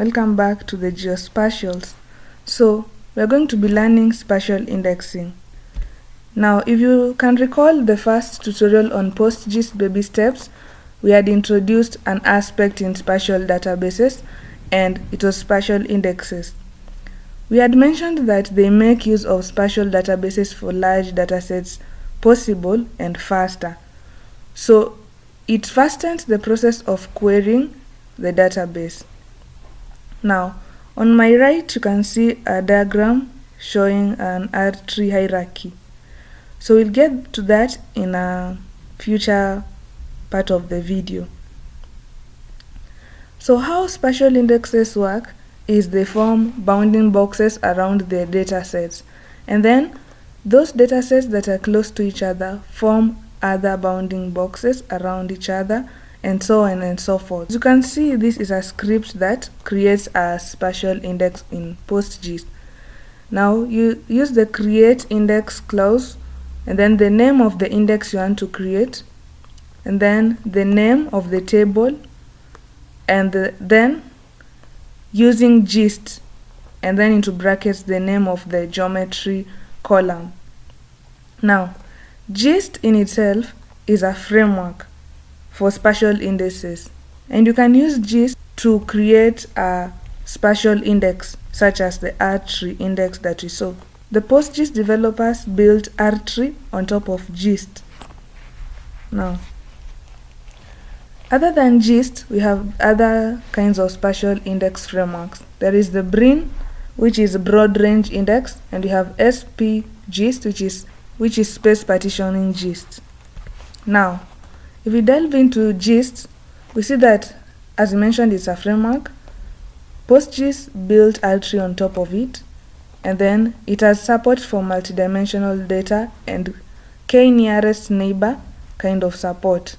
welcome back to the Geospatials. So, we are going to be learning spatial indexing. Now, if you can recall the first tutorial on PostGIS baby steps, we had introduced an aspect in spatial databases, and it was spatial indexes. We had mentioned that they make use of spatial databases for large datasets possible and faster. So, it fastens the process of querying the database. Now, on my right, you can see a diagram showing an R-tree hierarchy. So we'll get to that in a future part of the video. So how spatial indexes work is they form bounding boxes around their datasets, and then those datasets that are close to each other form other bounding boxes around each other, and so on and so forth. As you can see, this is a script that creates a spatial index in PostGIS. Now you use the create index clause, and then the name of the index you want to create, and then the name of the table, and then using gist, and then into brackets the name of the geometry column. Now, gist in itself is a framework for spatial indices, and you can use gist to create a spatial index such as the R-tree index that we saw. The PostGIS developers built R-tree on top of gist. Now, other than gist, we have other kinds of spatial index frameworks. There is the BRIN, which is a broad range index, and we have SPGIST, which is space partitioning gist. Now, if we delve into gist, we see that, as I mentioned, it's a framework. PostGIS built R-tree on top of it, and then it has support for multidimensional data and k-nearest neighbor kind of support.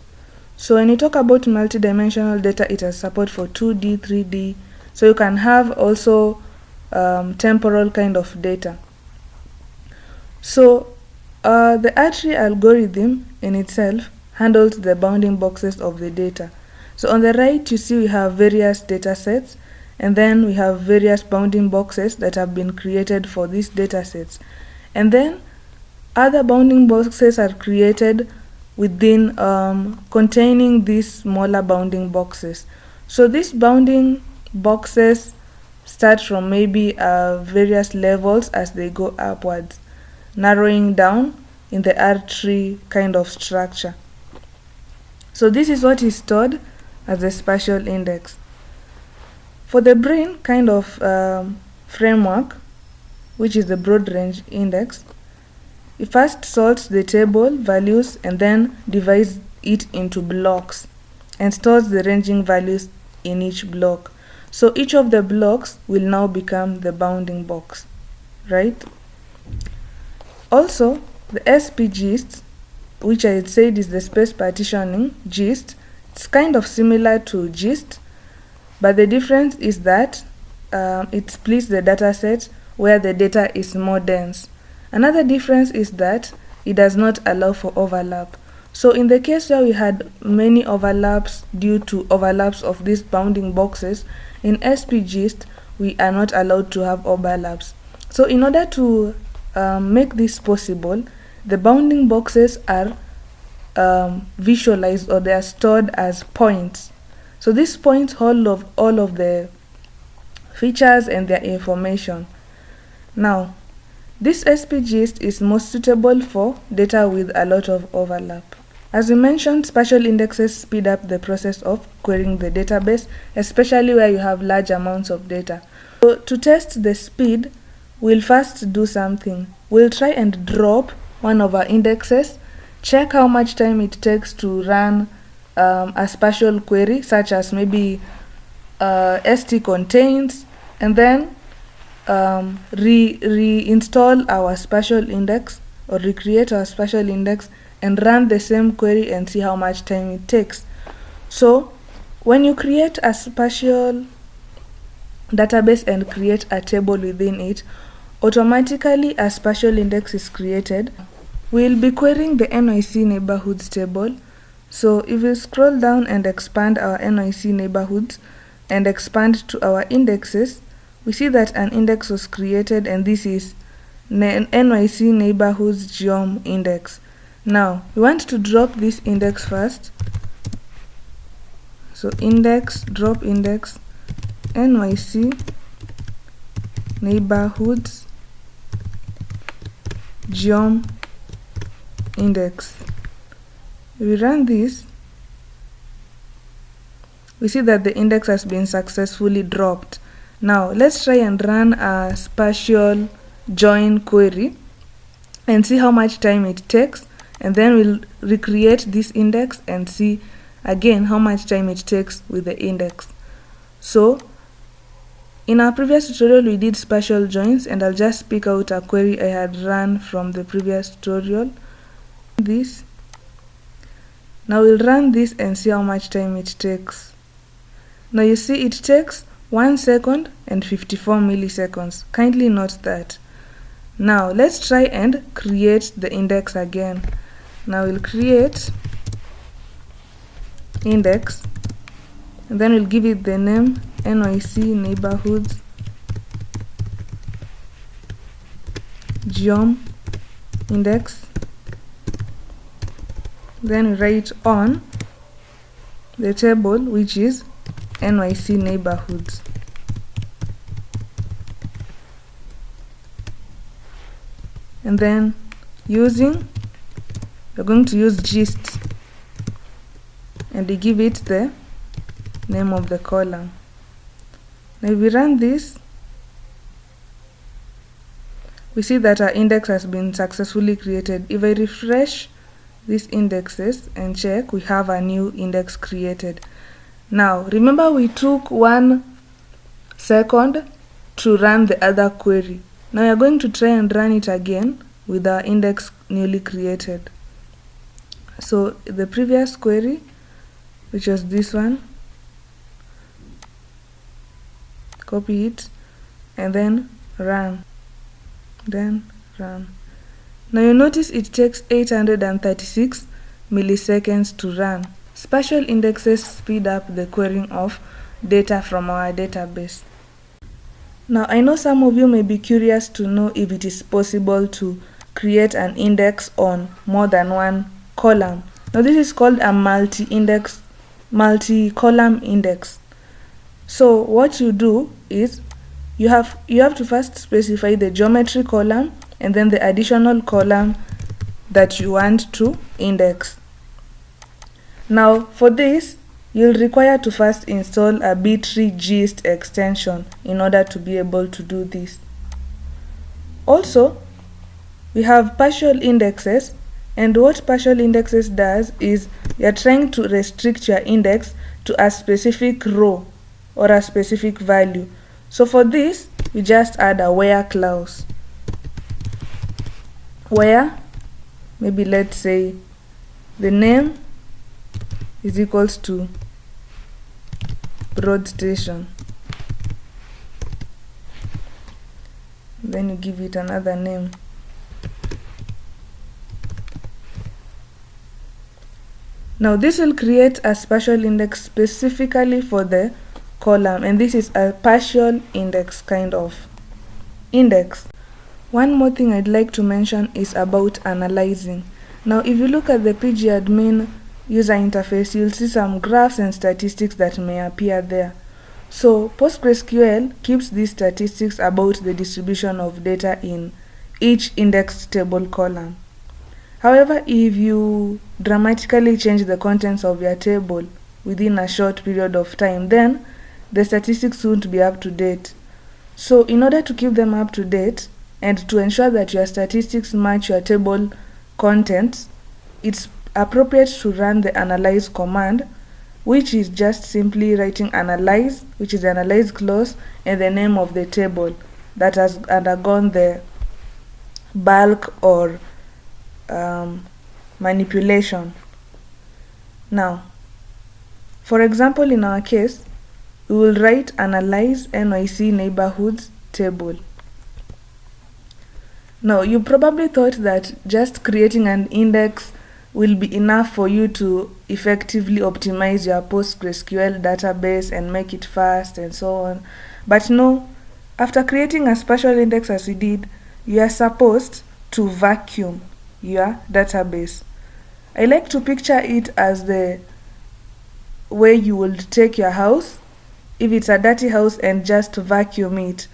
So when you talk about multidimensional data, it has support for 2D, 3D, so you can have also temporal kind of data. So the R-tree algorithm in itself handles the bounding boxes of the data. So on the right, you see we have various data sets, and then we have various bounding boxes that have been created for these data sets. And then other bounding boxes are created within containing these smaller bounding boxes. So these bounding boxes start from maybe various levels as they go upwards, narrowing down in the R-tree kind of structure. So this is what is stored as a spatial index. For the BRIN kind of framework, which is the broad range index, it first sorts the table values and then divides it into blocks and stores the ranging values in each block. So each of the blocks will now become the bounding box, right? Also, the SPGIST, which I said is the space partitioning gist, it's kind of similar to gist, but the difference is that it splits the data set where the data is more dense. Another difference is that it does not allow for overlap. So in the case where we had many overlaps due to overlaps of these bounding boxes, in SPGIST we are not allowed to have overlaps. So in order to make this possible, the bounding boxes are visualized, or they are stored as points. So these points hold of all of the features and their information. Now, this SPGIST is most suitable for data with a lot of overlap. As we mentioned, spatial indexes speed up the process of querying the database, especially where you have large amounts of data. So to test the speed, we'll first do something. We'll try and drop one of our indexes, check how much time it takes to run a spatial query, such as maybe st contains, and then reinstall our spatial index or recreate our spatial index and run the same query and see how much time it takes. So when you create a spatial database and create a table within it, automatically a spatial index is created. We'll be querying the NOIC neighborhoods table. So if we scroll down and expand our NOIC neighborhoods, and expand to our indexes, we see that an index was created, and this is NYC neighborhoods geom index. Now we want to drop this index first. So index, drop index, NYC neighborhoods geom index. We run this, we see that the index has been successfully dropped. Now let's try and run a spatial join query and see how much time it takes, and then we'll recreate this index and see again how much time it takes with the index. So in our previous tutorial we did spatial joins, and I'll just pick out a query I had run from the previous tutorial. This. Now we'll run this and see how much time it takes. Now you see it takes 1 second and 54 milliseconds. Kindly note that. Now let's try and create the index again. Now we'll create index, and then we'll give it the name NYC neighborhoods geom index. Then we write on the table, which is NYC neighborhoods. And then we're going to use gist, and we give it the name of the column. Now if we run this, we see that our index has been successfully created. If I refresh these indexes and check, we have a new index created. Now remember we took 1 second to run the other query. Now we are going to try and run it again with our index newly created. So the previous query, which was this one, copy it and then run. Now you notice it takes 836 milliseconds to run. Spatial indexes speed up the querying of data from our database. Now I know some of you may be curious to know if it is possible to create an index on more than one column. Now this is called a multi-column index. So what you do is you have to first specify the geometry column and then the additional column that you want to index. Now for this, you'll require to first install a B-tree gist extension in order to be able to do this. Also, we have partial indexes, and what partial indexes does is you're trying to restrict your index to a specific row or a specific value. So for this, we just add a where clause. Where, maybe let's say the name is equals to Broad Station. Then you give it another name. Now this will create a spatial index specifically for the column, and this is a partial index kind of index. One more thing I'd like to mention is about analyzing. Now if you look at the pgadmin user interface, you'll see some graphs and statistics that may appear there. So PostgreSQL keeps these statistics about the distribution of data in each indexed table column. However, if you dramatically change the contents of your table within a short period of time, then the statistics won't be up to date. So in order to keep them up to date and to ensure that your statistics match your table contents, it's appropriate to run the analyze command, which is just simply writing analyze, which is the analyze clause, and the name of the table that has undergone the bulk or manipulation. Now, for example, in our case, we will write analyze NYC neighborhoods table. Now, you probably thought that just creating an index will be enough for you to effectively optimize your PostgreSQL database and make it fast and so on. But no, after creating a special index as we did, you are supposed to vacuum your database. I like to picture it as the way you would take your house, if it's a dirty house, and just vacuum it.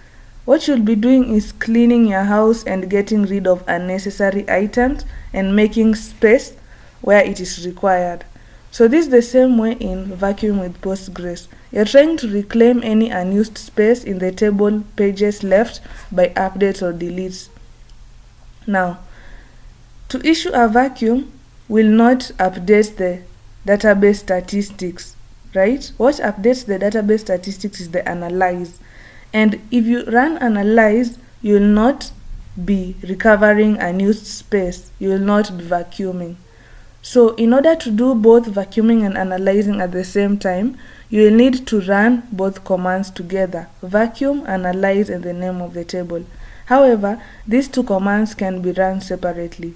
What you'll be doing is cleaning your house and getting rid of unnecessary items and making space where it is required. So this is the same way in vacuum with Postgres. You're trying to reclaim any unused space in the table pages left by updates or deletes. Now, to issue a vacuum will not update the database statistics, right? What updates the database statistics is the analyze. And if you run analyze, you will not be recovering unused space. You will not be vacuuming. So in order to do both vacuuming and analyzing at the same time, you will need to run both commands together: vacuum, analyze, and the name of the table. However, these two commands can be run separately.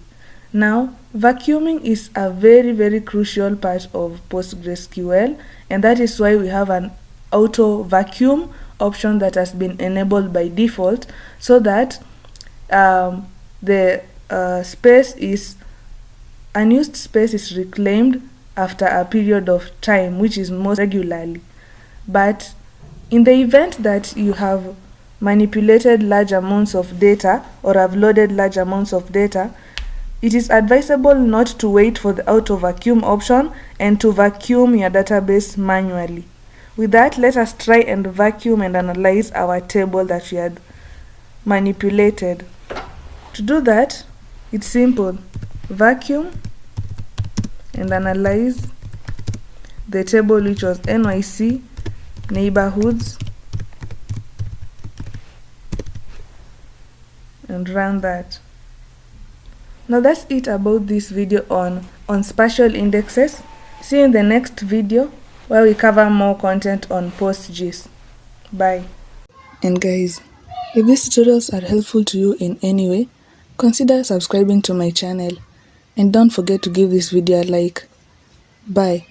Now, vacuuming is a very crucial part of PostgreSQL, and that is why we have an auto vacuum option that has been enabled by default, so that the unused space is reclaimed after a period of time, which is most regularly. But in the event that you have manipulated large amounts of data or have loaded large amounts of data, it is advisable not to wait for the auto vacuum option and to vacuum your database manually. With that, let us try and vacuum and analyze our table that we had manipulated. To do that, it's simple: vacuum and analyze the table, which was NYC neighborhoods, and run that. Now that's it about this video on spatial indexes. See you in the next video where we cover more content on PostGIS. Bye. And guys, if these tutorials are helpful to you in any way, consider subscribing to my channel, and don't forget to give this video a like. Bye.